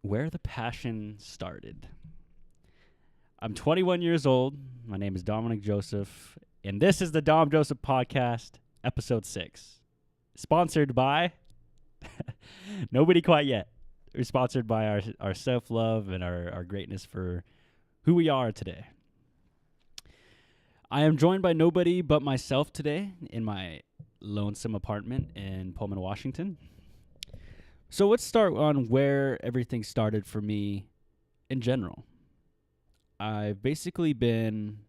Where the passion started. I'm 21 years old. My name is Dominick Joseph, and this is the Dom Joseph Podcast, episode 6. Sponsored by nobody quite yet. We're sponsored by our self-love and our greatness for who we are today. I am joined by nobody but myself today in my lonesome apartment in Pullman, Washington. So let's start on where everything started for me in general. I've basically been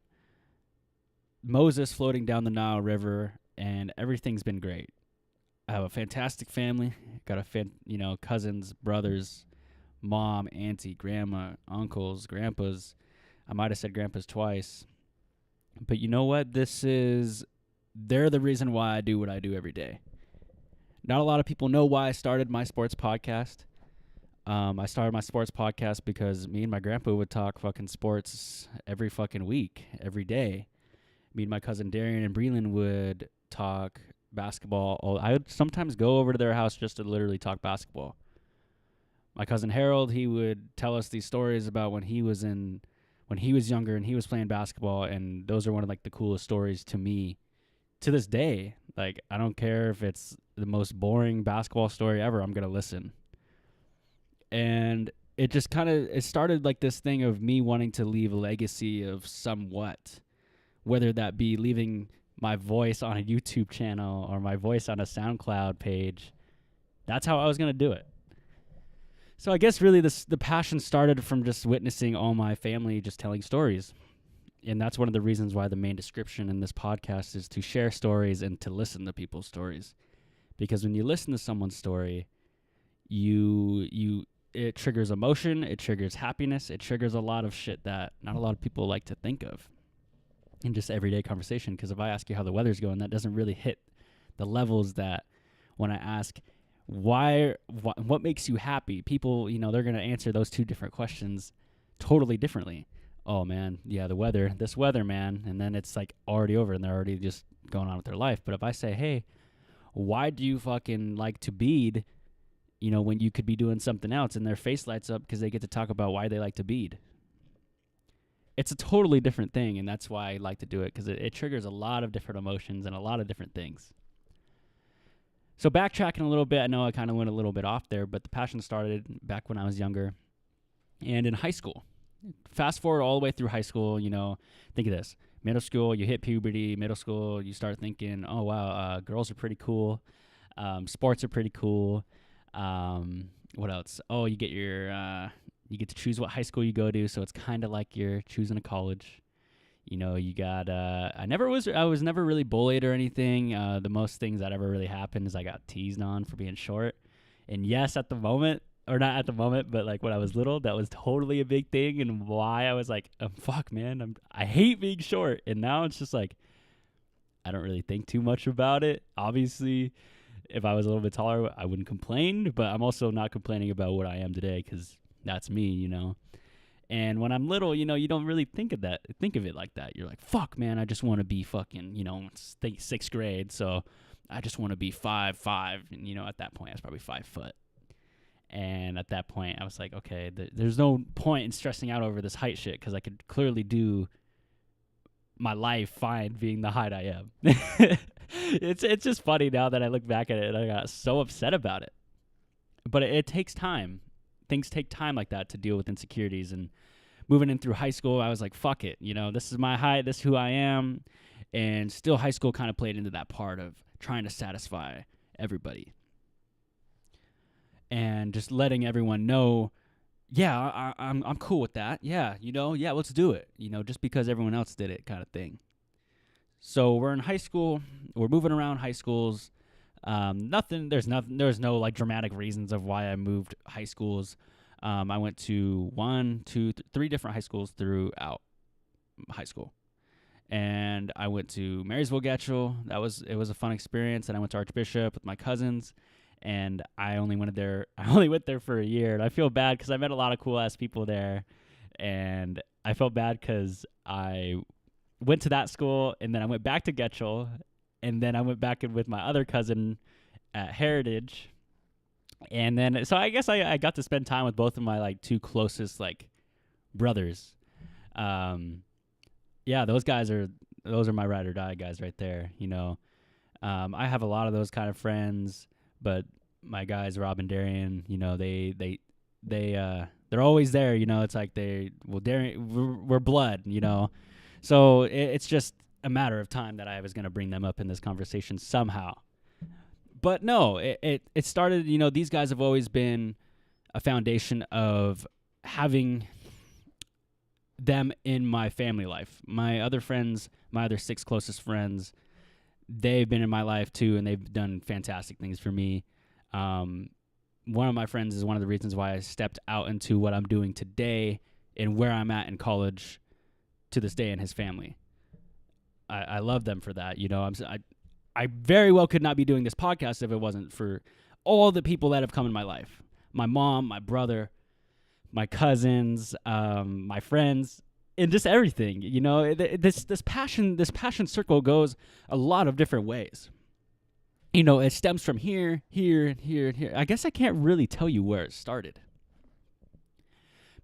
Moses floating down the Nile River, and everything's been great. I have a fantastic family. Got cousins, brothers, mom, auntie, grandma, uncles, grandpas. I might have said grandpas twice. But you know what? They're the reason why I do what I do every day. Not a lot of people know why I started my sports podcast. I started my sports podcast because me and my grandpa would talk fucking sports every fucking week, every day. Me and my cousin Darian and Breland would talk basketball. I would sometimes go over to their house just to literally talk basketball. My cousin Harold, he would tell us these stories about when he was younger and he was playing basketball, and those are one of like the coolest stories to me to this day. Like, I don't care if it's the most boring basketball story ever, I'm going to listen. And it just it started like this thing of me wanting to leave a legacy of somewhat, whether that be leaving my voice on a YouTube channel or my voice on a SoundCloud page. That's how I was going to do it. So I guess really the passion started from just witnessing all my family just telling stories. And that's one of the reasons why the main description in this podcast is to share stories and to listen to people's stories. Because when you listen to someone's story, it triggers emotion, it triggers happiness, it triggers a lot of shit that not a lot of people like to think of in just everyday conversation. Because if I ask you how the weather's going, that doesn't really hit the levels that when I ask what makes you happy, people, they're going to answer those two different questions totally differently. Oh man, yeah, this weather, man. And then it's like already over and they're already just going on with their life. But if I say, hey, why do you fucking like to bead, when you could be doing something else, and their face lights up because they get to talk about why they like to bead. It's a totally different thing, and that's why I like to do it, because it triggers a lot of different emotions and a lot of different things. So backtracking a little bit, I know I kind of went a little bit off there, but the passion started back when I was younger and in high school. Fast forward all the way through high school, think of this. Middle school, you hit puberty. Middle school, you start thinking, oh, wow, girls are pretty cool. Sports are pretty cool. What else? Oh, you get you get to choose what high school you go to, so it's kind of like you're choosing a college. You got, I was never really bullied or anything. The most things that ever really happened is I got teased on for being short. And yes, at the moment, or not at the moment, but like when I was little, that was totally a big thing, and why I was like, fuck, man, I hate being short. And now it's just like, I don't really think too much about it. Obviously, if I was a little bit taller, I wouldn't complain, but I'm also not complaining about what I am today, because that's me, And when I'm little, you don't really think of it like that. You're like, fuck, man, I just want to be fucking, sixth grade, so I just want to be 5'5", and at that point I was probably 5 foot. And at that point, I was like, okay, there's no point in stressing out over this height shit, because I could clearly do my life fine being the height I am. It's just funny now that I look back at it, and I got so upset about it. But it takes time. Things take time like that to deal with insecurities. And moving in through high school, I was like, fuck it. This is my height. This is who I am. And still high school kind of played into that part of trying to satisfy everybody. And just letting everyone know, yeah, I'm cool with that. Yeah, yeah, let's do it. Just because everyone else did it, kind of thing. So we're in high school. We're moving around high schools. There's no like dramatic reasons of why I moved high schools. I went to 3 different high schools throughout high school. And I went to Marysville Getchell. It was a fun experience. And I went to Archbishop with my cousins. And I only went there for a year. And I feel bad because I met a lot of cool ass people there. And I felt bad because I went to that school, and then I went back to Getchell, and then I went back in with my other cousin at Heritage. And then, so I guess I got to spend time with both of my like two closest like brothers. Yeah, those are my ride or die guys right there. I have a lot of those kind of friends, but my guys, Rob and Darian, they're always there. It's like Darian, we're blood. So it's just a matter of time that I was going to bring them up in this conversation somehow. But no, it started, these guys have always been a foundation of having them in my family life. My other friends, my other 6 closest friends, they've been in my life too, and they've done fantastic things for me. One of my friends is one of the reasons why I stepped out into what I'm doing today and where I'm at in college to this day in his family. I love them for that. I very well could not be doing this podcast if it wasn't for all the people that have come in my life. My mom, my brother, my cousins, my friends, and just everything. This passion circle goes a lot of different ways. It stems from here, and here. I guess I can't really tell you where it started,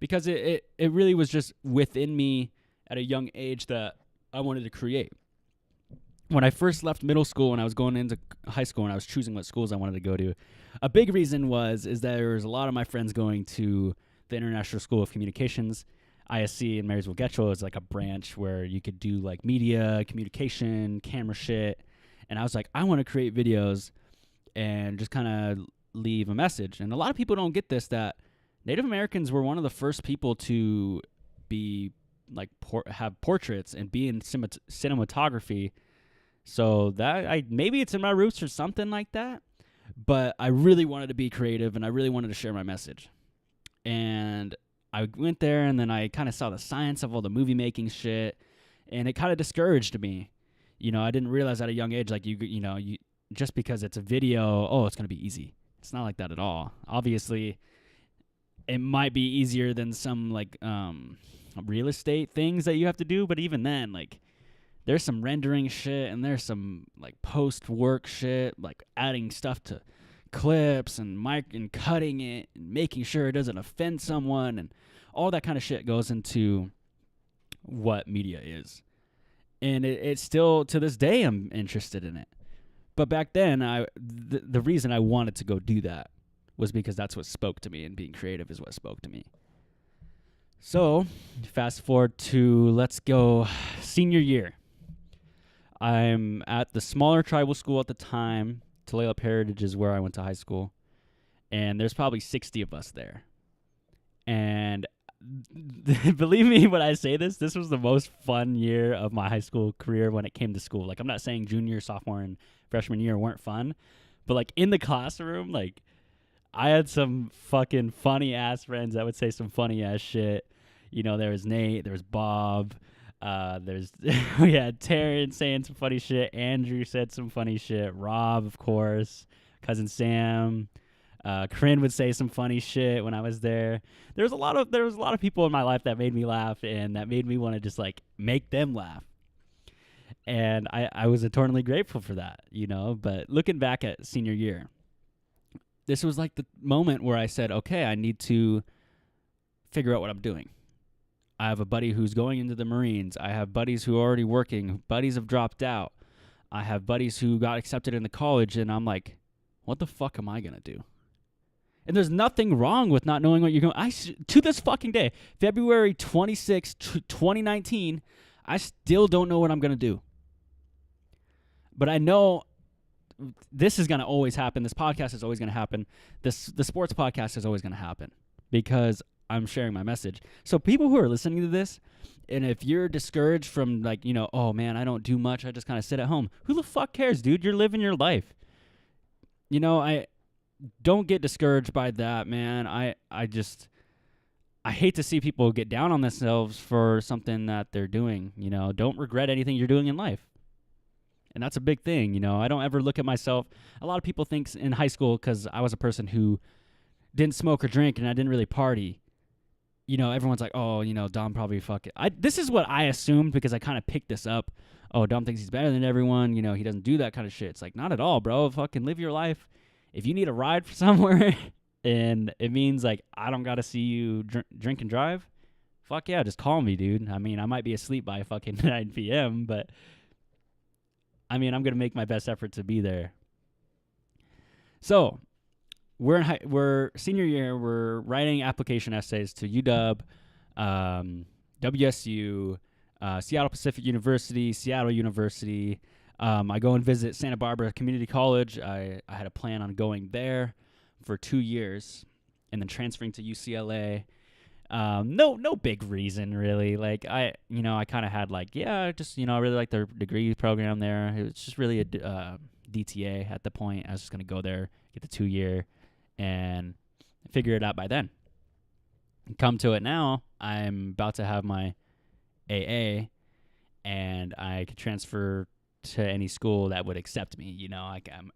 because it really was just within me at a young age that I wanted to create. When I first left middle school and I was going into high school and I was choosing what schools I wanted to go to, a big reason is that there was a lot of my friends going to the International School of Communications. ISC in Marysville-Getchell is like a branch where you could do like media, communication, camera shit. And I was like, I want to create videos and just kind of leave a message. And a lot of people don't get this, that Native Americans were one of the first people to be like have portraits and be in cinematography. So that maybe it's in my roots or something like that, but I really wanted to be creative and I really wanted to share my message. And I went there and then I kind of saw the science of all the movie making shit, and it kind of discouraged me. I didn't realize at a young age, like you just because it's a video, it's going to be easy. It's not like that at all. Obviously, it might be easier than some like real estate things that you have to do, but even then, like, there's some rendering shit and there's some like post-work shit, like adding stuff to clips and and cutting it and making sure it doesn't offend someone, and all that kind of shit goes into what media is. And it's still, to this day, I'm interested in it. But back then, the reason I wanted to go do that was because that's what spoke to me, and being creative is what spoke to me. So, fast forward to, let's go, senior year. I'm at the smaller tribal school at the time. Tulalip Heritage is where I went to high school. And there's probably 60 of us there. And believe me when I say this was the most fun year of my high school career when it came to school. Like, I'm not saying junior, sophomore, and freshman year weren't fun. But, like, in the classroom, like, I had some fucking funny-ass friends that would say some funny-ass shit. There was Nate, there was Bob. We had Terrence saying some funny shit. Andrew said some funny shit. Rob, of course. Cousin Sam. Corinne would say some funny shit when I was there. There was a lot of people in my life that made me laugh and that made me want to just like make them laugh. And I was eternally grateful for that, But looking back at senior year, this was like the moment where I said, okay, I need to figure out what I'm doing. I have a buddy who's going into the Marines. I have buddies who are already working. Buddies have dropped out. I have buddies who got accepted into college, and I'm like, what the fuck am I going to do? And there's nothing wrong with not knowing what you're going to. To this fucking day, February 26, 2019, I still don't know what I'm going to do. But I know this is going to always happen. This podcast is always going to happen. The sports podcast is always going to happen because I'm sharing my message. So people who are listening to this, and if you're discouraged from like, oh man, I don't do much, I just kind of sit at home. Who the fuck cares, dude? You're living your life. I don't get discouraged by that, man. I hate to see people get down on themselves for something that they're doing. Don't regret anything you're doing in life. And that's a big thing. I don't ever look at myself. A lot of people think in high school, because I was a person who didn't smoke or drink and I didn't really party, everyone's like, oh, Dom probably this is what I assumed because I kind of picked this up. Oh, Dom thinks he's better than everyone. He doesn't do that kind of shit. It's like, not at all, bro. Fucking live your life. if you need a ride for somewhere and it means like I don't got to see you drink and drive, fuck yeah, just call me, dude. I mean, I might be asleep by fucking 9 p.m., but I mean, I'm going to make my best effort to be there. So we're senior year. We're writing application essays to UW, WSU, Seattle Pacific University, Seattle University. I go and visit Santa Barbara Community College. I had a plan on going there for 2 years and then transferring to UCLA. No big reason really. Like I kind of had like, I really like their degree program there. It was just really a DTA at the point. I was just going to go there, get the 2 year and figure it out by then. Come to it now, I'm about to have my AA and I could transfer to any school that would accept me.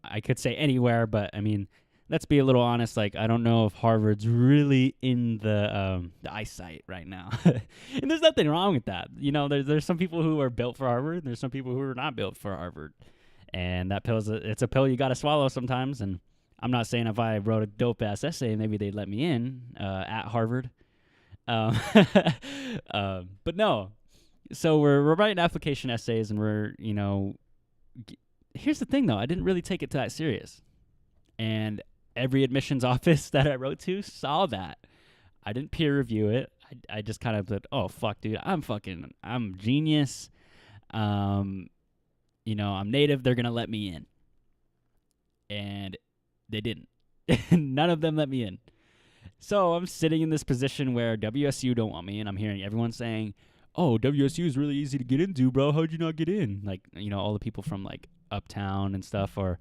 I could say anywhere, but I mean, let's be a little honest. Like, I don't know if Harvard's really in the eyesight right now. And there's nothing wrong with that. There's some people who are built for Harvard. And there's some people who are not built for Harvard. And that it's a pill you got to swallow sometimes. And I'm not saying if I wrote a dope-ass essay, maybe they'd let me in at Harvard. But no. So we're writing application essays, and we're, here's the thing, though. I didn't really take it that serious. And every admissions office that I wrote to saw that. I didn't peer review it. I just kind of said, oh, fuck, dude, I'm genius. I'm native. They're going to let me in. And they didn't. None of them let me in. So I'm sitting in this position where WSU don't want me, and I'm hearing everyone saying, oh, WSU is really easy to get into, bro. How'd you not get in? Like, all the people from, like, Uptown and stuff, or,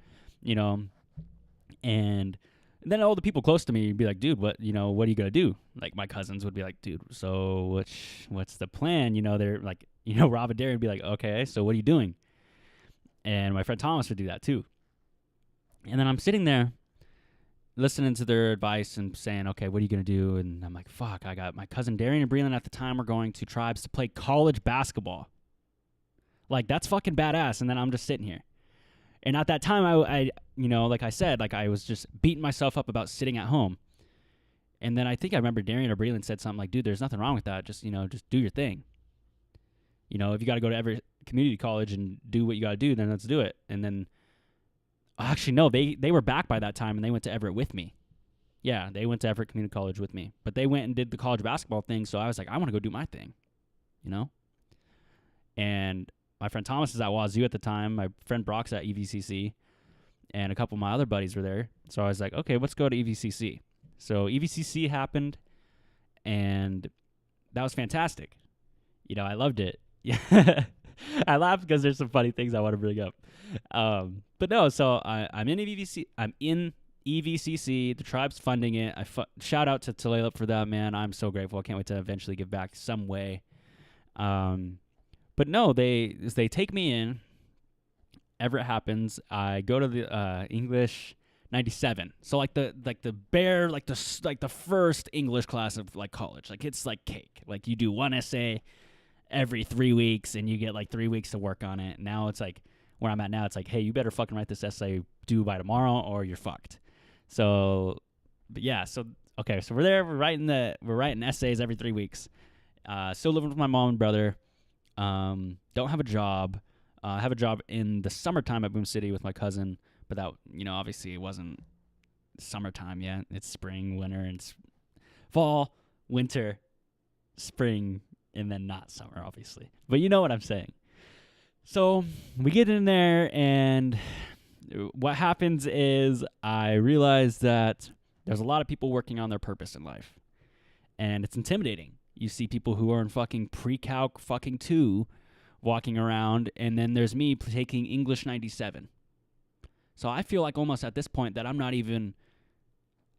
and then all the people close to me would be like, dude, what are you going to do? Like, my cousins would be like, dude, so what's the plan? They're like, Rob and Darren would be like, okay, so what are you doing? And my friend Thomas would do that too. And then I'm sitting there listening to their advice and saying, okay, what are you going to do? And I'm like, fuck, I got my cousin Darian and Breland at the time were going to Tribes to play college basketball. Like, that's fucking badass. And then I'm just sitting here. And at that time, I like I said, like I was just beating myself up about sitting at home. And then I think I remember Darian or Breland said something like, dude, there's nothing wrong with that. Just do your thing. If you got to go to every community college and do what you got to do, then let's do it. And then, actually, no, they were back by that time, and they went to Everett with me. Yeah, they went to Everett Community College with me. But they went and did the college basketball thing, so I was like, I want to go do my thing, And my friend Thomas is at Wazoo at the time. My friend Brock's at EVCC, and a couple of my other buddies were there. So I was like, okay, let's go to EVCC. So EVCC happened, and that was fantastic. I loved it. Yeah, I laugh because there's some funny things I want to bring up. But no, so I'm in EVCC. I'm in EVCC. The Tribe's funding it. Shout out to Talalip for that, man. I'm so grateful. I can't wait to eventually give back some way. But no, they take me in. Everett happens. I go to the English 97. So like the first English class of like college. Like it's like cake. Like you do one essay every 3 weeks, and you get like 3 weeks to work on it. Now it's like where I'm at now. It's like, hey, you better fucking write this essay due by tomorrow, or you're fucked. So, but yeah. So okay. So we're there. We're writing essays every 3 weeks. Still living with my mom and brother. Don't have a job. I have a job in the summertime at Boom City with my cousin, but that, obviously it wasn't summertime yet. It's spring, winter, and fall, winter, spring, and then not summer, obviously. But you know what I'm saying. So we get in there, and what happens is I realize that there's a lot of people working on their purpose in life, and it's intimidating. You see people who are in fucking pre-calc fucking 2 walking around, and then there's me taking English 97. So I feel like almost at this point that I'm not even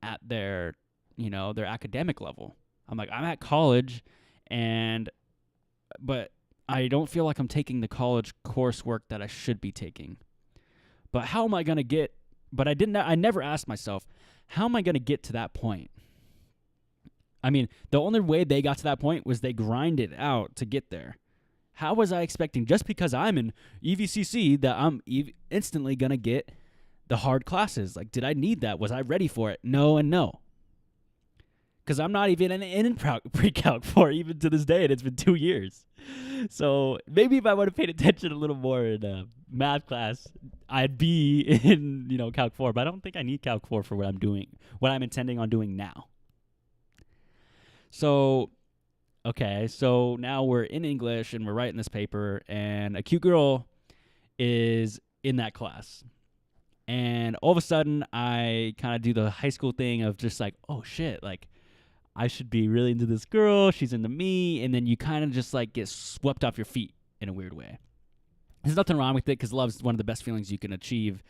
at their academic level. I'm like, I'm at college, but I don't feel like I'm taking the college coursework that I should be taking. But how am I going to get, I never asked myself, how am I going to get to that point? I mean, the only way they got to that point was they grinded out to get there. How was I expecting, just because I'm in EVCC, that I'm instantly going to get the hard classes. Like, did I need that? Was I ready for it? No and no. Because I'm not even in pre-calc 4 even to this day, and it's been 2 years. So maybe if I would have paid attention a little more in math class, I'd be in, Calc 4. But I don't think I need Calc 4 for what I'm intending on doing now. So, okay, so now we're in English, and we're writing this paper, and a cute girl is in that class. And all of a sudden, I kind of do the high school thing of just like, oh, shit, like, I should be really into this girl. She's into me. And then you kind of just like get swept off your feet in a weird way. There's nothing wrong with it because love is one of the best feelings you can achieve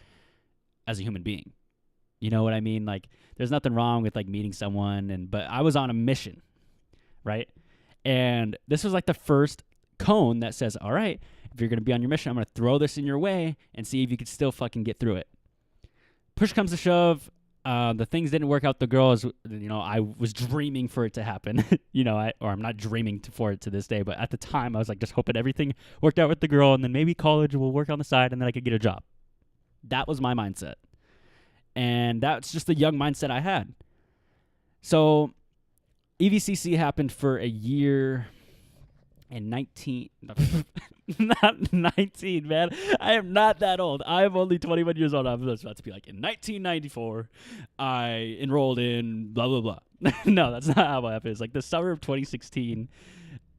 as a human being. You know what I mean? Like, there's nothing wrong with like meeting someone. But I was on a mission, right? And this was like the first cone that says, all right, if you're going to be on your mission, I'm going to throw this in your way and see if you can still fucking get through it. Push comes to shove. The things didn't work out. The girl is, I was dreaming for it to happen, I'm not dreaming for it to this day, but at the time I was like just hoping everything worked out with the girl and then maybe college will work on the side and then I could get a job. That was my mindset. And that's just the young mindset I had. So EVCC happened for a year and not 19, man. I am not that old. I am only 21 years old. I was about to be like, in 1994, I enrolled in blah, blah, blah. No, that's not how it happened. It's like the summer of 2016,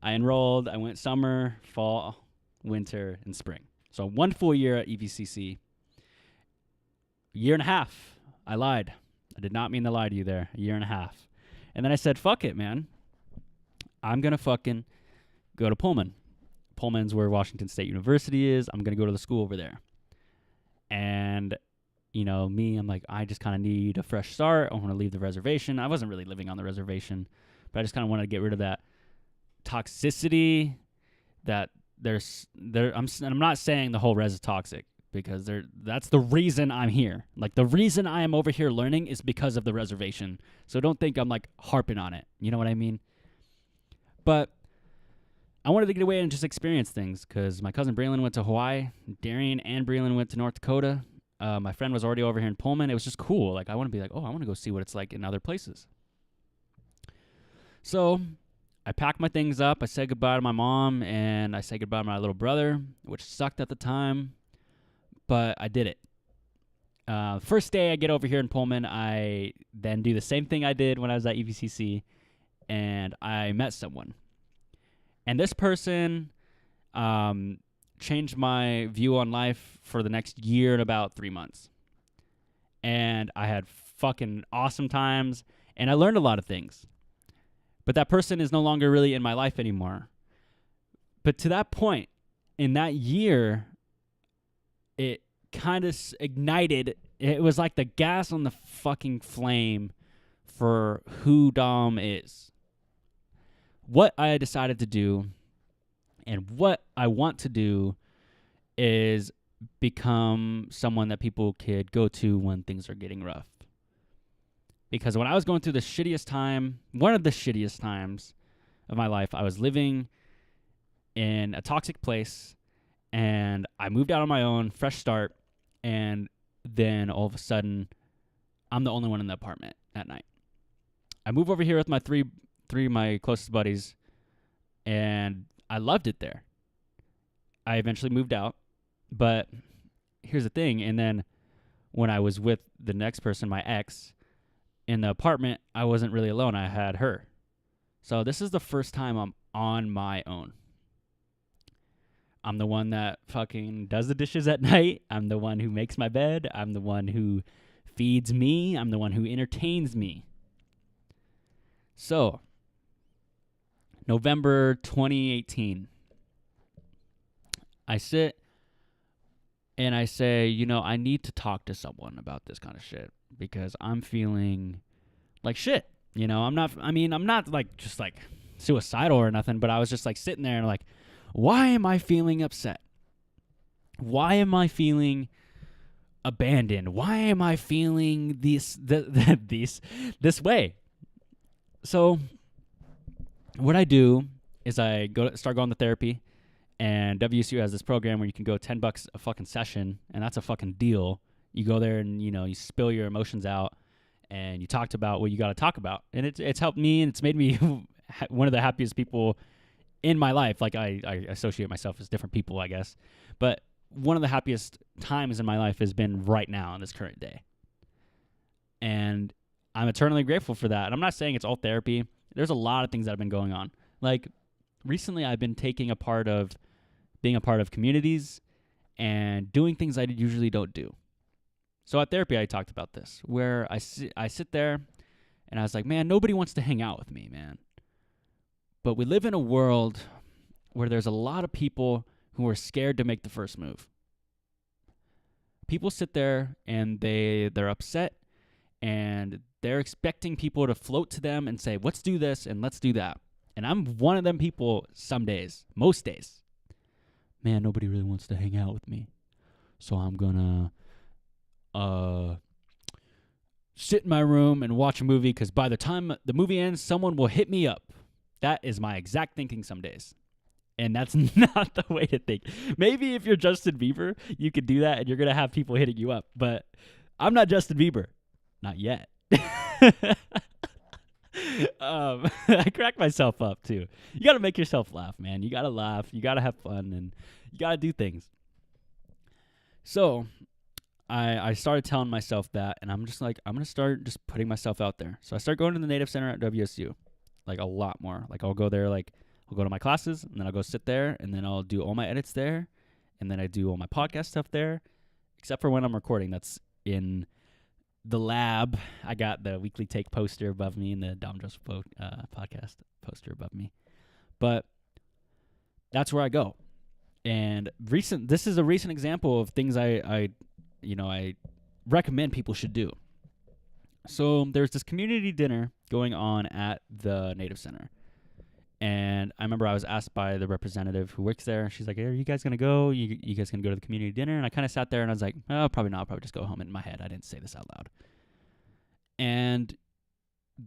I enrolled. I went summer, fall, winter, and spring. So 1 full year at EVCC. A year and a half. I lied. I did not mean to lie to you there. A year and a half. And then I said, fuck it, man. I'm going to fucking go to Pullman. Pullman's where Washington State University is. I'm going to go to the school over there. And, I'm like, I just kind of need a fresh start. I want to leave the reservation. I wasn't really living on the reservation, but I just kind of wanted to get rid of that toxicity that I'm not saying the whole res is toxic because that's the reason I'm here. Like, the reason I am over here learning is because of the reservation. So don't think I'm like harping on it. You know what I mean? But I wanted to get away and just experience things because my cousin Braylon went to Hawaii. Darian and Braylon went to North Dakota. My friend was already over here in Pullman. It was just cool. Like, I want to be like, I want to go see what it's like in other places. So I packed my things up. I said goodbye to my mom, and I said goodbye to my little brother, which sucked at the time, but I did it. First day I get over here in Pullman, I then do the same thing I did when I was at EVCC, and I met someone. And this person changed my view on life for the next year and about 3 months. And I had fucking awesome times, and I learned a lot of things. But that person is no longer really in my life anymore. But to that point, in that year, it kind of ignited. It was like the gas on the fucking flame for who Dom is. What I decided to do and what I want to do is become someone that people could go to when things are getting rough. Because when I was going through the shittiest time, one of the shittiest times of my life, I was living in a toxic place and I moved out on my own, fresh start, and then all of a sudden, I'm the only one in the apartment at night. I move over here with my three of my closest buddies, and I loved it there. I eventually moved out, but here's the thing. And then when I was with the next person, my ex, in the apartment, I wasn't really alone. I had her. So this is the first time I'm on my own. I'm the one that fucking does the dishes at night. I'm the one who makes my bed. I'm the one who feeds me. I'm the one who entertains me. So, November 2018, I sit and I say, I need to talk to someone about this kind of shit because I'm feeling like shit. I'm not like just like suicidal or nothing, but I was just like sitting there and like, why am I feeling upset? Why am I feeling abandoned? Why am I feeling this way? So what I do is I start going to therapy, and WSU has this program where you can go $10 a fucking session, and that's a fucking deal. You go there and, you spill your emotions out and you talked about what you got to talk about. And it's helped me, and it's made me one of the happiest people in my life. Like I associate myself as different people, I guess. But one of the happiest times in my life has been right now in this current day. And I'm eternally grateful for that. And I'm not saying it's all therapy. There's a lot of things that have been going on. Like recently I've been being a part of communities and doing things I usually don't do. So at therapy, I talked about this, where I sit there and I was like, man, nobody wants to hang out with me, man. But we live in a world where there's a lot of people who are scared to make the first move. People sit there and they're upset and they're expecting people to float to them and say, let's do this and let's do that. And I'm one of them people some days, most days. Man, nobody really wants to hang out with me. So I'm going to sit in my room and watch a movie because by the time the movie ends, someone will hit me up. That is my exact thinking some days. And that's not the way to think. Maybe if you're Justin Bieber, you could do that and you're going to have people hitting you up. But I'm not Justin Bieber. Not yet. I crack myself up too. You got to make yourself laugh, man. You got to laugh. You got to have fun, and you got to do things. So I started telling myself that, and I'm just like, I'm going to start just putting myself out there. So I start going to the Native Center at WSU, like a lot more. Like I'll go there, like I'll go to my classes, and then I'll go sit there, and then I'll do all my edits there, and then I do all my podcast stuff there, except for when I'm recording. That's in the lab. I got the Weekly Take poster above me and the Dom Joseph podcast poster above me. But that's where I go. And this is a recent example of things I recommend people should do. So there's this community dinner going on at the Native Center. And I remember I was asked by the representative who works there. She's like, hey, are you guys going to go? You guys going to go to the community dinner? And I kind of sat there and I was like, oh, probably not. I'll probably just go home. In my head, I didn't say this out loud. And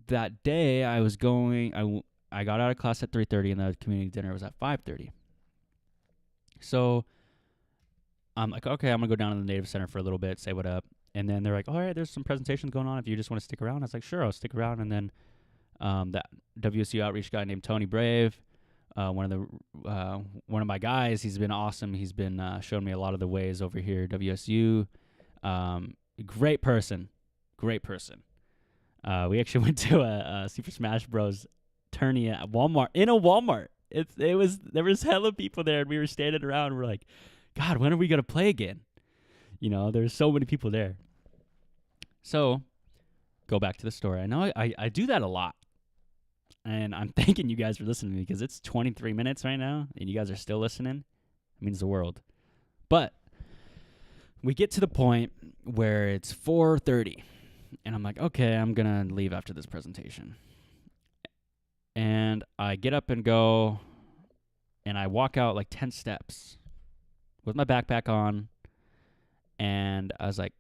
that day I was going, I got out of class at 3:30 and the community dinner was at 5:30. So I'm like, okay, I'm going to go down to the Native Center for a little bit, say what up. And then they're like, all right, there's some presentations going on if you just want to stick around. I was like, sure, I'll stick around. And then that WSU outreach guy named Tony Brave, one of my guys, he's been awesome. He's been showing me a lot of the ways over here at WSU. Great person. We actually went to a Super Smash Bros. Tourney at Walmart, in a Walmart. There was hella people there, and we were standing around, and we're like, God, when are we going to play again? There's so many people there. So, go back to the story. I know I do that a lot. And I'm thanking you guys for listening to me because it's 23 minutes right now, and you guys are still listening. It means the world. But we get to the point where it's 4:30, and I'm like, okay, I'm going to leave after this presentation. And I get up and go, and I walk out like 10 steps with my backpack on, and I was like,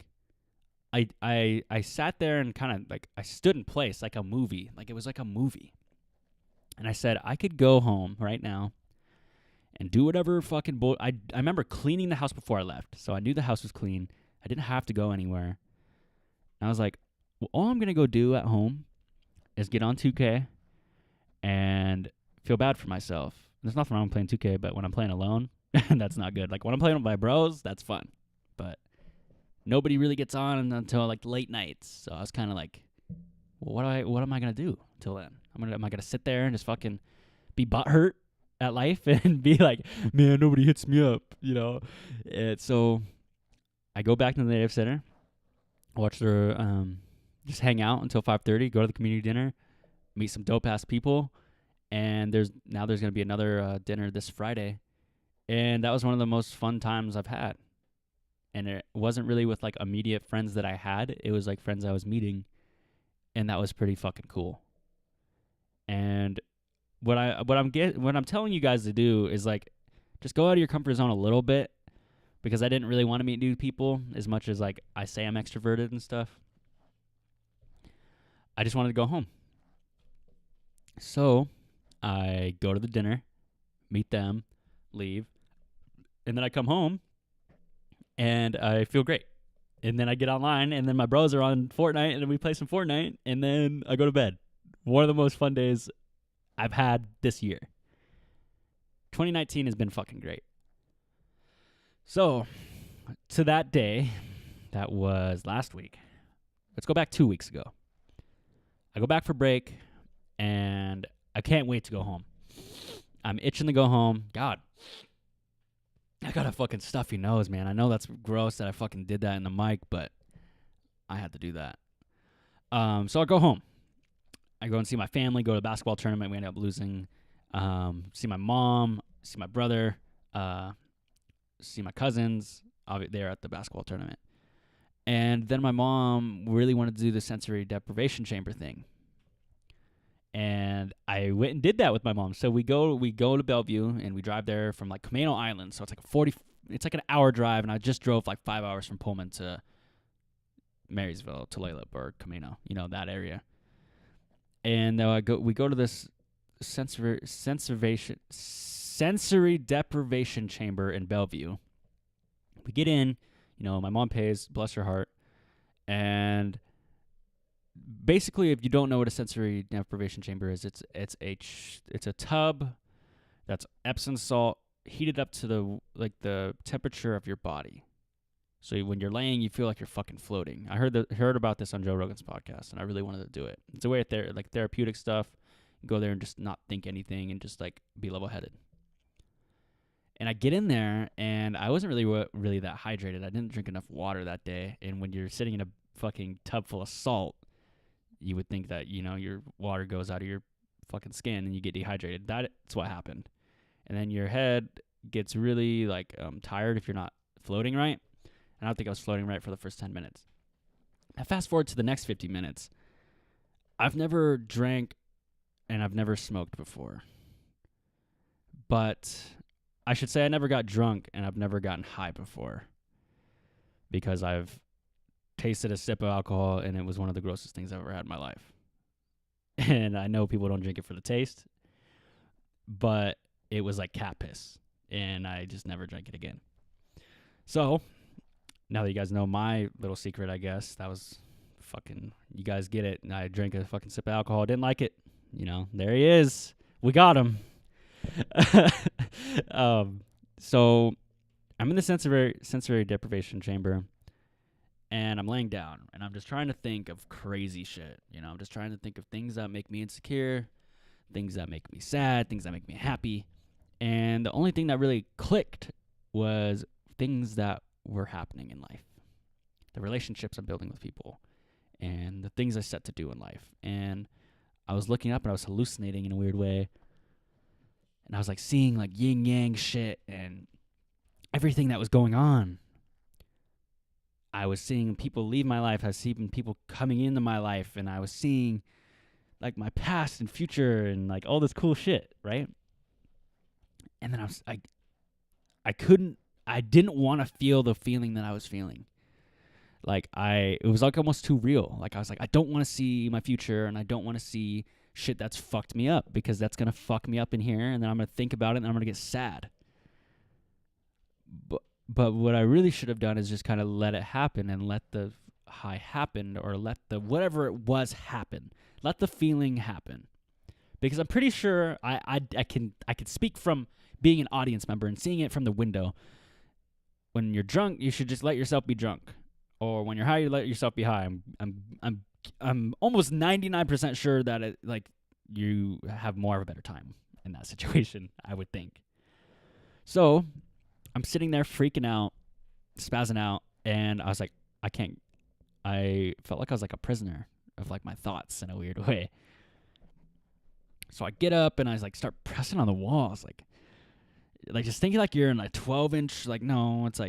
I sat there and kind of like I stood in place like a movie. Like it was like a movie. And I said, I could go home right now and do whatever fucking I remember cleaning the house before I left. So I knew the house was clean. I didn't have to go anywhere. And I was like, well, all I'm going to go do at home is get on 2K and feel bad for myself. There's nothing wrong with playing 2K, but when I'm playing alone, that's not good. Like when I'm playing with my bros, that's fun. But nobody really gets on until like late nights. So I was kind of like, well, what am I going to do till then? Am I going to sit there and just fucking be butthurt at life and be like, man, nobody hits me up, And so I go back to the Native Center, watch their, just hang out until 5:30, go to the community dinner, meet some dope-ass people, and there's going to be another dinner this Friday. And that was one of the most fun times I've had. And it wasn't really with like immediate friends that I had. It was like friends I was meeting, and that was pretty fucking cool. And what I'm telling you guys to do is like just go out of your comfort zone a little bit, because I didn't really want to meet new people as much as like I say I'm extroverted and stuff. I just wanted to go home. So I go to the dinner, meet them, leave, and then I come home and I feel great. And then I get online, and then my bros are on Fortnite, and then we play some Fortnite, and then I go to bed. One of the most fun days I've had this year. 2019 has been fucking great. So, to that day, that was last week. Let's go back 2 weeks ago. I go back for break, and I can't wait to go home. I'm itching to go home. God, I got a fucking stuffy nose, man. I know that's gross that I fucking did that in the mic, but I had to do that. So I go home. I go and see my family, go to the basketball tournament. We end up losing. See my mom, see my brother, see my cousins. They're at the basketball tournament. And then my mom really wanted to do the sensory deprivation chamber thing. And I went and did that with my mom. So we go to Bellevue, and we drive there from like Camino Island. So it's like an hour drive, and I just drove like 5 hours from Pullman to Marysville, Tulalip, or Camino, that area. And we go to this sensory deprivation chamber in Bellevue. We get in, my mom pays, bless her heart, and basically, if you don't know what a sensory deprivation chamber is, it's a tub that's Epsom salt heated up to the temperature of your body. So when you're laying, you feel like you're fucking floating. I heard about this on Joe Rogan's podcast, and I really wanted to do it. It's a way like therapeutic stuff. You go there and just not think anything and just like be level-headed. And I get in there, and I wasn't really that hydrated. I didn't drink enough water that day. And when you're sitting in a fucking tub full of salt, you would think that, your water goes out of your fucking skin and you get dehydrated. That's what happened. And then your head gets really tired if you're not floating right. And I don't think I was floating right for the first 10 minutes. I fast forward to the next 50 minutes. I've never drank and I've never smoked before. But I should say I never got drunk and I've never gotten high before. Because I've tasted a sip of alcohol, and it was one of the grossest things I've ever had in my life. And I know people don't drink it for the taste, but it was like cat piss, and I just never drank it again. So, now that you guys know my little secret, I guess, that was fucking, you guys get it, and I drank a fucking sip of alcohol, didn't like it. There he is. We got him. So, I'm in the sensory deprivation chamber, and I'm laying down, and I'm just trying to think of crazy shit. I'm just trying to think of things that make me insecure, things that make me sad, things that make me happy. And the only thing that really clicked was things that were happening in life. The relationships I'm building with people, and the things I set to do in life. And I was looking up, and I was hallucinating in a weird way. And I was seeing yin-yang shit and everything that was going on. I was seeing people leave my life. I was seeing people coming into my life, and I was seeing my past and future and all this cool shit, right? And then I didn't want to feel the feeling that I was feeling. It was almost too real. I was I don't want to see my future, and I don't want to see shit that's fucked me up, because that's going to fuck me up in here, and then I'm going to think about it, and I'm going to get sad. But what I really should have done is just kind of let it happen, and let the high happen, or let the whatever it was happen. Let the feeling happen. Because I'm pretty sure I could speak from being an audience member and seeing it from the window. When you're drunk, you should just let yourself be drunk. Or when you're high, you let yourself be high. I'm almost 99% sure that you have more of a better time in that situation, I would think. So I'm sitting there freaking out, spazzing out, and I was I felt like I was a prisoner of my thoughts in a weird way. So I get up and I start pressing on the walls, just thinking you're in a 12-inch, no, it's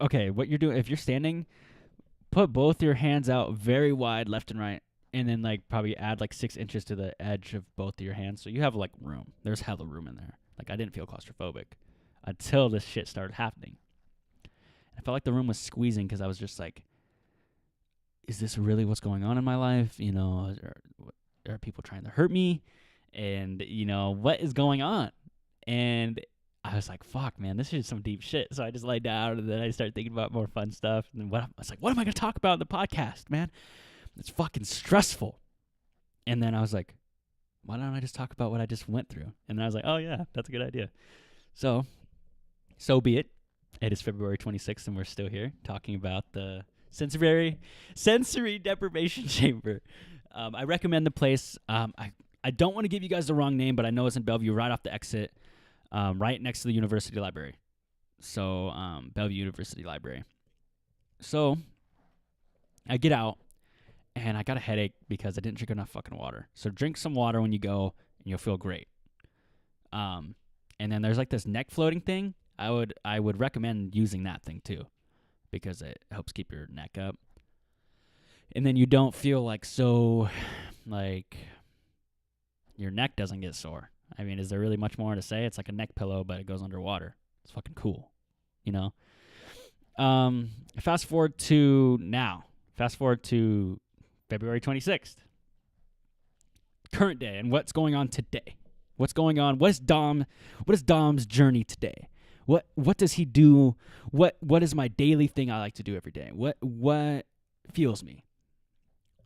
okay, what you're doing, if you're standing, put both your hands out very wide, left and right, and then probably add 6 inches to the edge of both of your hands, so you have room. There's hella room in there. I didn't feel claustrophobic until this shit started happening. I felt the room was squeezing, because I was just is this really what's going on in my life? Are people trying to hurt me? And, what is going on? And I I was like, fuck, man, this is some deep shit. So I just lay down, and then I started thinking about more fun stuff. And I was like, what am I going to talk about in the podcast, man? It's fucking stressful. And then I was like, why don't I just talk about what I just went through? And then I was like, oh, yeah, that's a good idea. So be it. It is February 26th, and we're still here talking about the sensory deprivation chamber. I recommend the place. I don't want to give you guys the wrong name, but I know it's in Bellevue, right off the exit, right next to the University Library. So, Bellevue University Library. So, I get out, and I got a headache because I didn't drink enough fucking water. So, drink some water when you go, and you'll feel great. And then there's like this neck floating thing. I would recommend using that thing too, because it helps keep your neck up. And then you don't feel like so, like, your neck doesn't get sore. I mean, is there really much more to say? It's like a neck pillow, but it goes underwater. It's fucking cool, you know? Fast forward to now. Fast forward to February 26th. Current day, and what's going on today. What's going on? What is Dom's journey today? What does he do? What is my daily thing I like to do every day? What fuels me?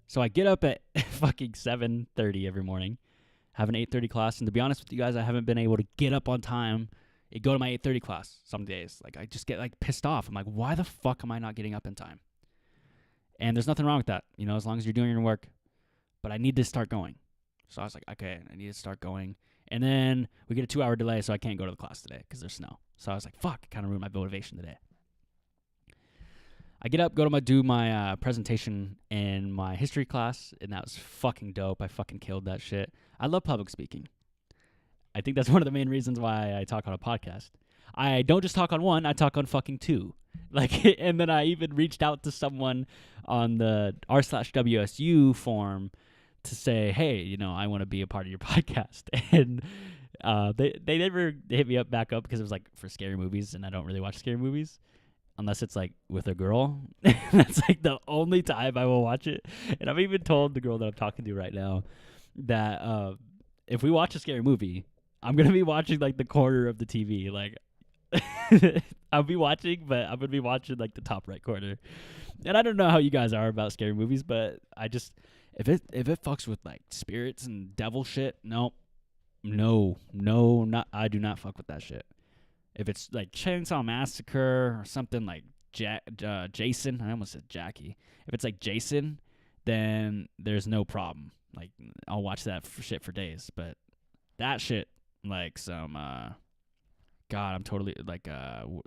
So I get up at fucking 7:30 every morning, have an 8:30 class, and to be honest with you guys, I haven't been able to get up on time and go to my 8:30 class some days. Like, I just get like pissed off. I'm like, why the fuck am I not getting up in time? And there's nothing wrong with that, you know, as long as you're doing your work. But I need to start going. So I was like, okay, I need to start going. And then we get a 2-hour delay, so I can't go to the class today because there's snow. So I was like, fuck, it kind of ruined my motivation today. I get up, do my presentation in my history class, and that was fucking dope. I fucking killed that shit. I love public speaking. I think that's one of the main reasons why I talk on a podcast. I don't just talk on one, I talk on fucking two. Like, and then I even reached out to someone on the r/WSU forum to say, hey, you know, I want to be a part of your podcast. And they never hit me back up because it was like for scary movies, and I don't really watch scary movies unless it's like with a girl. That's like the only time I will watch it. And I've even told the girl that I'm talking to right now that if we watch a scary movie, I'm going to be watching like the corner of the TV. Like, I'll be watching, but I'm going to be watching like the top right corner. And I don't know how you guys are about scary movies, but I just, if it fucks with like spirits and devil shit, no, I do not fuck with that shit. If it's like Chainsaw Massacre or something like Jason, I almost said Jackie. If it's like Jason, then there's no problem. Like, I'll watch that shit for days. But that shit, like some, God, I'm totally like,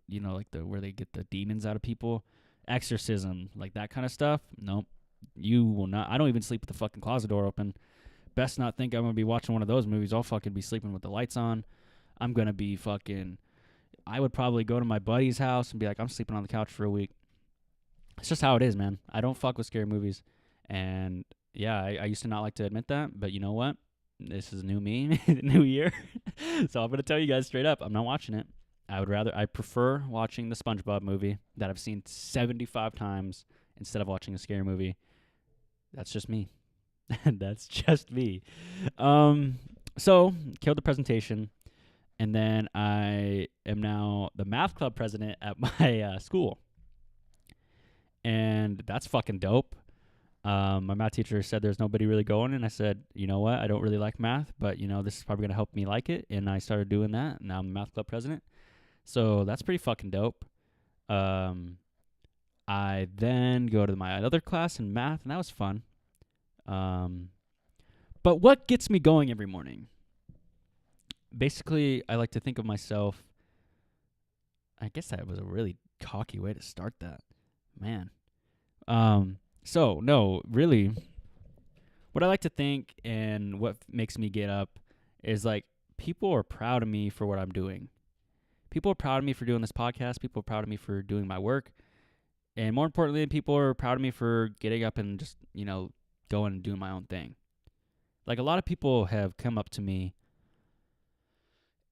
you know, like where they get the demons out of people, exorcism, like that kind of stuff. Nope, you will not. I don't even sleep with the fucking closet door open. Best not think I'm gonna be watching one of those movies. I'll fucking be sleeping with the lights on. I'm gonna be fucking. I would probably go to my buddy's house and be like, I'm sleeping on the couch for a week. It's just how it is, man. I don't fuck with scary movies. And yeah, I used to not like to admit that, but you know what? This is new me, new year. So I'm going to tell you guys straight up, I'm not watching it. I prefer watching the SpongeBob movie that I've seen 75 times instead of watching a scary movie. That's just me. That's just me. So, killed the presentation. And then I am now the math club president at my school. And that's fucking dope. My math teacher said there's nobody really going. And I said, you know what? I don't really like math, but, you know, this is probably going to help me like it. And I started doing that. And now I'm the math club president. So that's pretty fucking dope. I then go to my other class in math, and that was fun. But what gets me going every morning? Basically, I like to think of myself. I guess that was a really cocky way to start that. Man. So, no, really, what I like to think and what makes me get up is, like, people are proud of me for what I'm doing. People are proud of me for doing this podcast. People are proud of me for doing my work. And more importantly, people are proud of me for getting up and just, you know, going and doing my own thing. Like, a lot of people have come up to me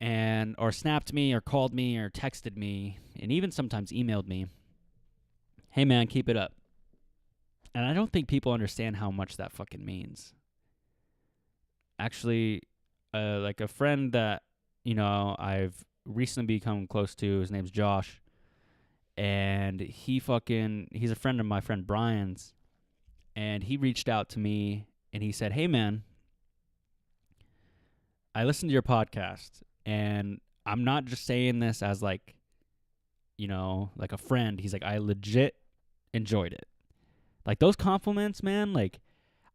and or snapped me or called me or texted me and even sometimes emailed me, hey, man, keep it up. And I don't think people understand how much that fucking means. Actually, like a friend that, you know, I've recently become close to. His name's Josh. And he's a friend of my friend Brian's. And he reached out to me and he said, "Hey, man, I listened to your podcast. And I'm not just saying this as like, like a friend." He's like, "I legit enjoyed it." Like those compliments, man, like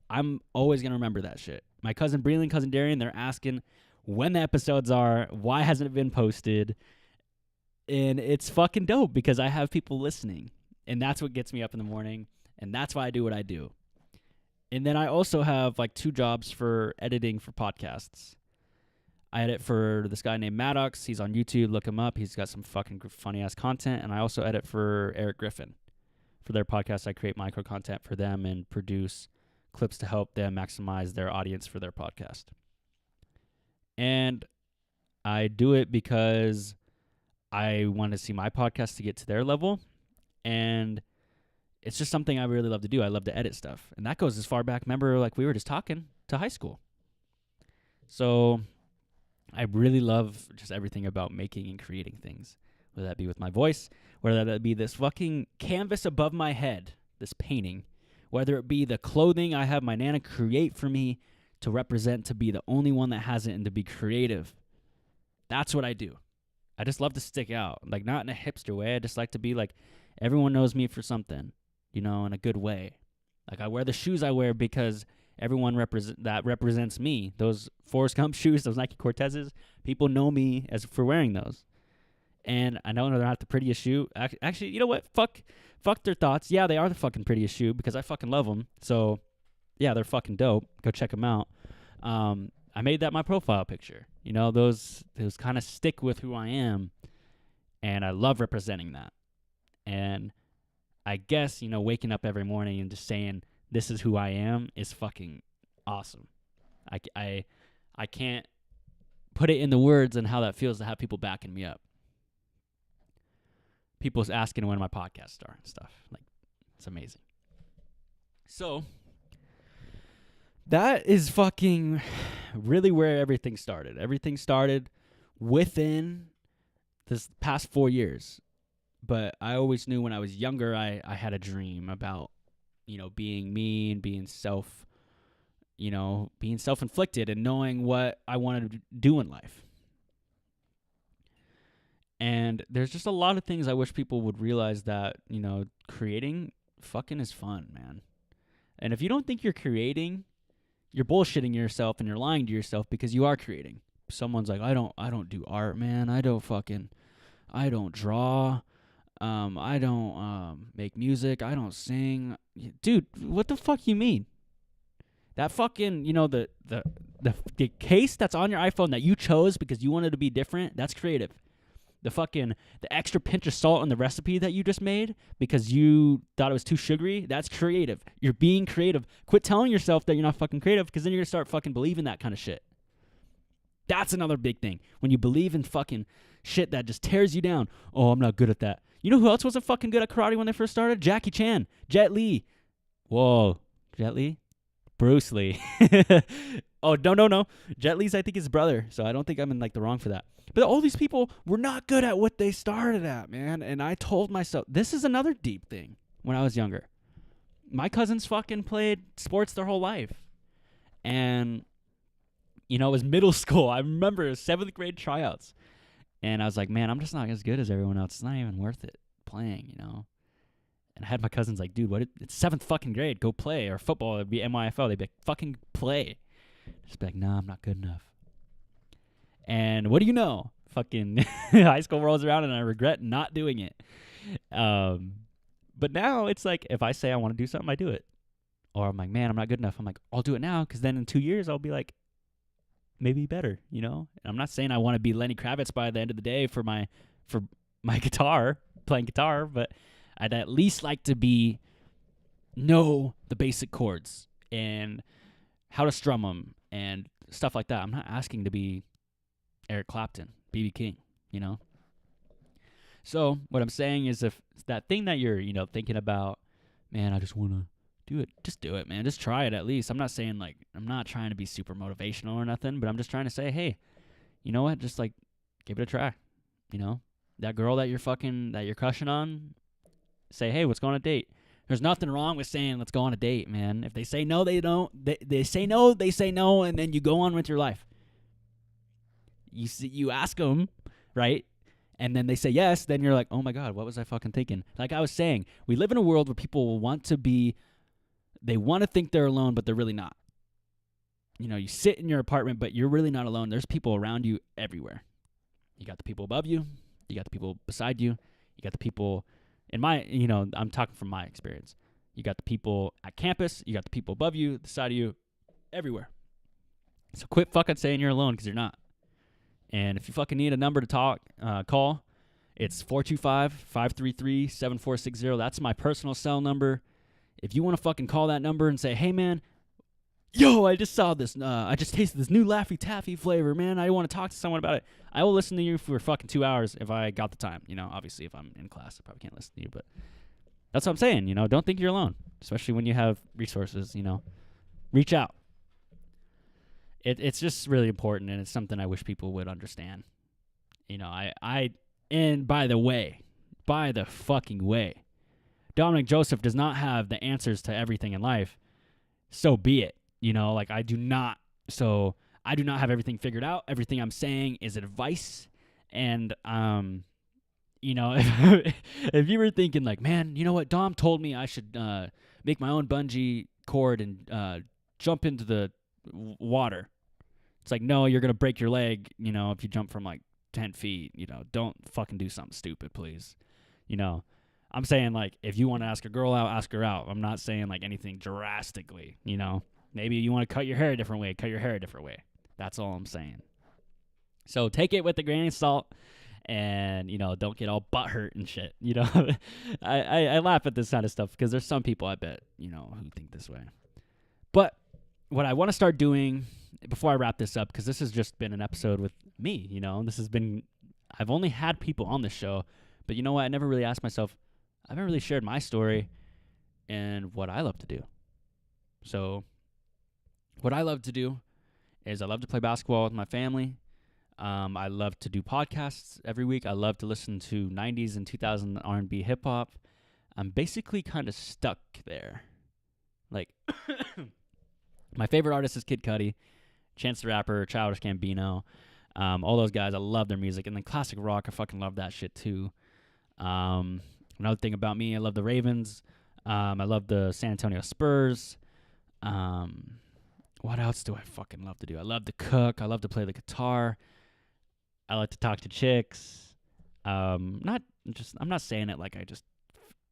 I'm always going to remember that shit. My cousin Breland, cousin Darian, they're asking when the episodes are, why hasn't it been posted? And it's fucking dope because I have people listening. And that's what gets me up in the morning. And that's why I do what I do. And then I also have like 2 jobs for editing for podcasts. I edit for this guy named Maddox. He's on YouTube. Look him up. He's got some fucking funny-ass content. And I also edit for Eric Griffin. For their podcast, I create micro content for them and produce clips to help them maximize their audience for their podcast. And I do it because I want to see my podcast to get to their level. And it's just something I really love to do. I love to edit stuff. And that goes as far back, remember, like we were just talking, to high school. So I really love just everything about making and creating things. Whether that be with my voice, whether that be this fucking canvas above my head, this painting, whether it be the clothing I have my Nana create for me to represent, to be the only one that has it and to be creative. That's what I do. I just love to stick out, like not in a hipster way. I just like to be like, everyone knows me for something, in a good way. Like I wear the shoes I wear because everyone represents me. Those Forrest Gump shoes, those Nike Cortezes, people know me as for wearing those. And I know they're not the prettiest shoe. Actually, you know what? Fuck their thoughts. Yeah, they are the fucking prettiest shoe because I fucking love them. So, yeah, they're fucking dope. Go check them out. I made that my profile picture. Those kind of stick with who I am. And I love representing that. And I guess, waking up every morning and just saying, this is who I am is fucking awesome. I can't put it in the words and how that feels to have people backing me up. People's asking when my podcasts are and stuff. Like, it's amazing. So, that is fucking really where everything started. Everything started within this past 4 years. But I always knew when I was younger, I had a dream about, being me and being self-inflicted and knowing what I wanted to do in life. And there's just a lot of things I wish people would realize that, creating fucking is fun, man. And if you don't think you're creating, you're bullshitting yourself and you're lying to yourself because you are creating. Someone's like, I don't do art, man. I don't draw. I don't make music. I don't sing. Dude, what the fuck you mean? That fucking, the case that's on your iPhone that you chose because you wanted to be different, that's creative. The extra pinch of salt in the recipe that you just made because you thought it was too sugary, that's creative. You're being creative. Quit telling yourself that you're not fucking creative because then you're going to start fucking believing that kind of shit. That's another big thing. When you believe in fucking shit that just tears you down. Oh, I'm not good at that. You know who else wasn't fucking good at karate when they first started? Jackie Chan. Jet Li. Whoa. Jet Li? Bruce Lee. Oh, no. Jet Li's, I think, his brother. So I don't think I'm in the wrong for that. But all these people were not good at what they started at, man. And I told myself, this is another deep thing when I was younger. My cousins fucking played sports their whole life. And, it was middle school. I remember 7th grade tryouts. And I was like, man, I'm just not as good as everyone else. It's not even worth it playing, And I had my cousins like, dude, it's 7th fucking grade. Go play. Or football, it'd be MIFL. They'd be like, fucking play. Just be like, nah, I'm not good enough. And what do you know? Fucking high school rolls around and I regret not doing it. But now it's like, if I say I want to do something, I do it. Or I'm like, man, I'm not good enough. I'm like, I'll do it now because then in 2 years I'll be like, maybe better, And I'm not saying I want to be Lenny Kravitz by the end of the day for my guitar, playing guitar, but I'd at least like to know the basic chords and how to strum them and stuff like that. I'm not asking to be Eric Clapton, B.B. King, So what I'm saying is if that thing that you're, thinking about, man, I just want to do it. Just do it, man. Just try it at least. I'm not saying I'm not trying to be super motivational or nothing, but I'm just trying to say, hey, you know what? Just give it a try. You know, that girl that you're crushing on, say, hey, let's go on a date. There's nothing wrong with saying let's go on a date, man. If they say no, they don't. They say no, they say no, and then you go on with your life. You ask them, right? And then they say yes, then you're like, oh my God, what was I fucking thinking? Like I was saying, we live in a world where people they want to think they're alone, but they're really not. You know, you sit in your apartment, but you're really not alone. There's people around you everywhere. You got the people above you. You got the people beside you. You got the people I'm talking from my experience. You got the people at campus. You got the people above you, the side of you, everywhere. So quit fucking saying you're alone because you're not. And if you fucking need a number to call, it's 425-533-7460. That's my personal cell number. If you want to fucking call that number and say, hey, man, yo, I just saw this. I just tasted this new Laffy Taffy flavor, man. I want to talk to someone about it. I will listen to you for fucking 2 hours if I got the time. You know, obviously, if I'm in class, I probably can't listen to you. But that's what I'm saying. You know, don't think you're alone, especially when you have resources. You know, reach out. It's just really important, and it's something I wish people would understand. You know, and by the fucking way, Dominick Joseph does not have the answers to everything in life. So be it. You know, like I do not have everything figured out. Everything I'm saying is advice. And, you know, if you were thinking like, man, you know what? Dom told me I should make my own bungee cord and jump into the water. It's like, no, you're going to break your leg, you know, if you jump from like 10 feet, you know, don't fucking do something stupid, please. You know, I'm saying like, if you want to ask a girl out, ask her out. I'm not saying like anything drastically, you know, maybe you want to cut your hair a different way, That's all I'm saying. So take it with a grain of salt and, you know, don't get all butthurt and shit. You know, I laugh at this kind of stuff because there's some people I bet, you know, who think this way. But what I want to start doing before I wrap this up, because this has just been an episode with me, you know, I've only had people on this show, but you know what? I never really asked myself, I haven't really shared my story and what I love to do. So what I love to do is I love to play basketball with my family. I love to do podcasts every week. I love to listen to 90s and 2000 R&B hip hop. I'm basically kind of stuck there. Like, my favorite artist is Kid Cudi, Chance the Rapper, Childish Gambino, all those guys. I love their music. And then classic rock, I fucking love that shit too. Another thing about me, I love the Ravens. I love the San Antonio Spurs. What else do I fucking love to do? I love to cook. I love to play the guitar. I like to talk to chicks. I'm not saying it like I just,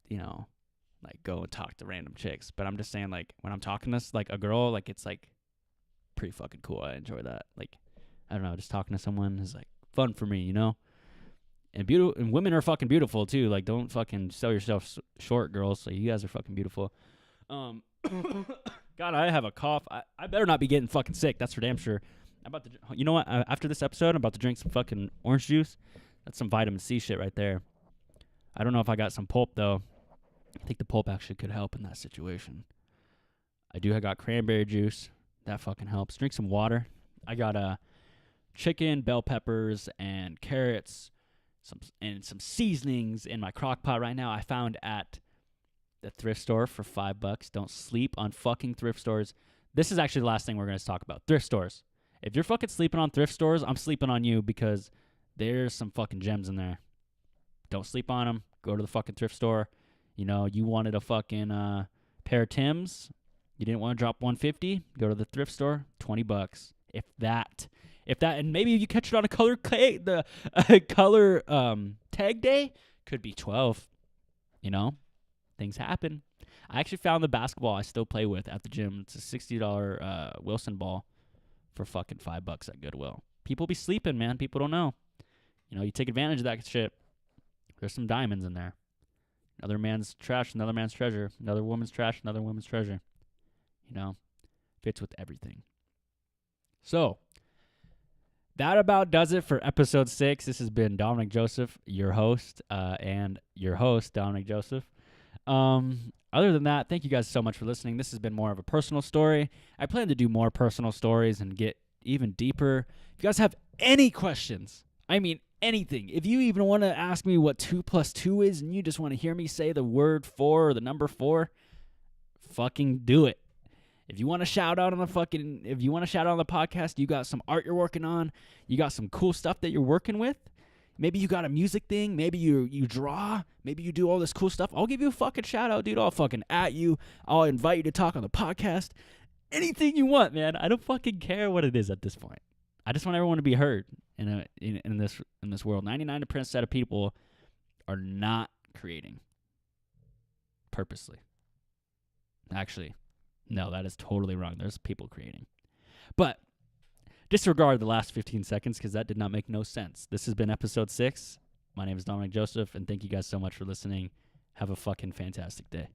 you know, like go and talk to random chicks, but I'm just saying like when I'm talking to like a girl, like it's like pretty fucking cool. I enjoy that. Like, I don't know, just talking to someone is like fun for me, you know? And women are fucking beautiful too. Like, don't fucking sell yourself short, girls. So you guys are fucking beautiful. God, I have a cough. I better not be getting fucking sick. That's for damn sure. You know what? After this episode, I'm about to drink some fucking orange juice. That's some vitamin C shit right there. I don't know if I got some pulp though. I think the pulp actually could help in that situation. I got cranberry juice. That fucking helps. Drink some water. I got chicken, bell peppers, and carrots. Some seasonings in my crock pot right now. I found at the thrift store for $5. Don't sleep on fucking thrift stores. This is actually the last thing we're going to talk about. Thrift stores. If you're fucking sleeping on thrift stores, I'm sleeping on you because there's some fucking gems in there. Don't sleep on them. Go to the fucking thrift store. You know, you wanted a fucking pair of Timbs. You didn't want to drop $150. Go to the thrift store. $20. If that, and maybe you catch it on a color tag day, could be $12. You know, things happen. I actually found the basketball I still play with at the gym. It's a $60 Wilson ball for fucking $5 at Goodwill. People be sleeping, man. People don't know. You know, you take advantage of that shit. There's some diamonds in there. Another man's trash, another man's treasure. Another woman's trash, another woman's treasure. You know, fits with everything. So, that about does it for episode 6. This has been Dominick Joseph, your host, and your host, Dominick Joseph. Other than that, thank you guys so much for listening. This has been more of a personal story. I plan to do more personal stories and get even deeper. If you guys have any questions, I mean anything. If you even want to ask me what 2 + 2 is and you just want to hear me say the word 4 or the number 4, fucking do it. If you want to shout out on the podcast, you got some art you're working on, you got some cool stuff that you're working with, maybe you got a music thing, maybe you draw, maybe you do all this cool stuff, I'll give you a fucking shout out, dude. I'll fucking at you. I'll invite you to talk on the podcast. Anything you want, man. I don't fucking care what it is at this point. I just want everyone to be heard in this world. 99% of people are not creating purposely. Actually, no, that is totally wrong. There's people creating. But disregard the last 15 seconds because that did not make no sense. This has been episode 6. My name is Dominick Joseph, and thank you guys so much for listening. Have a fucking fantastic day.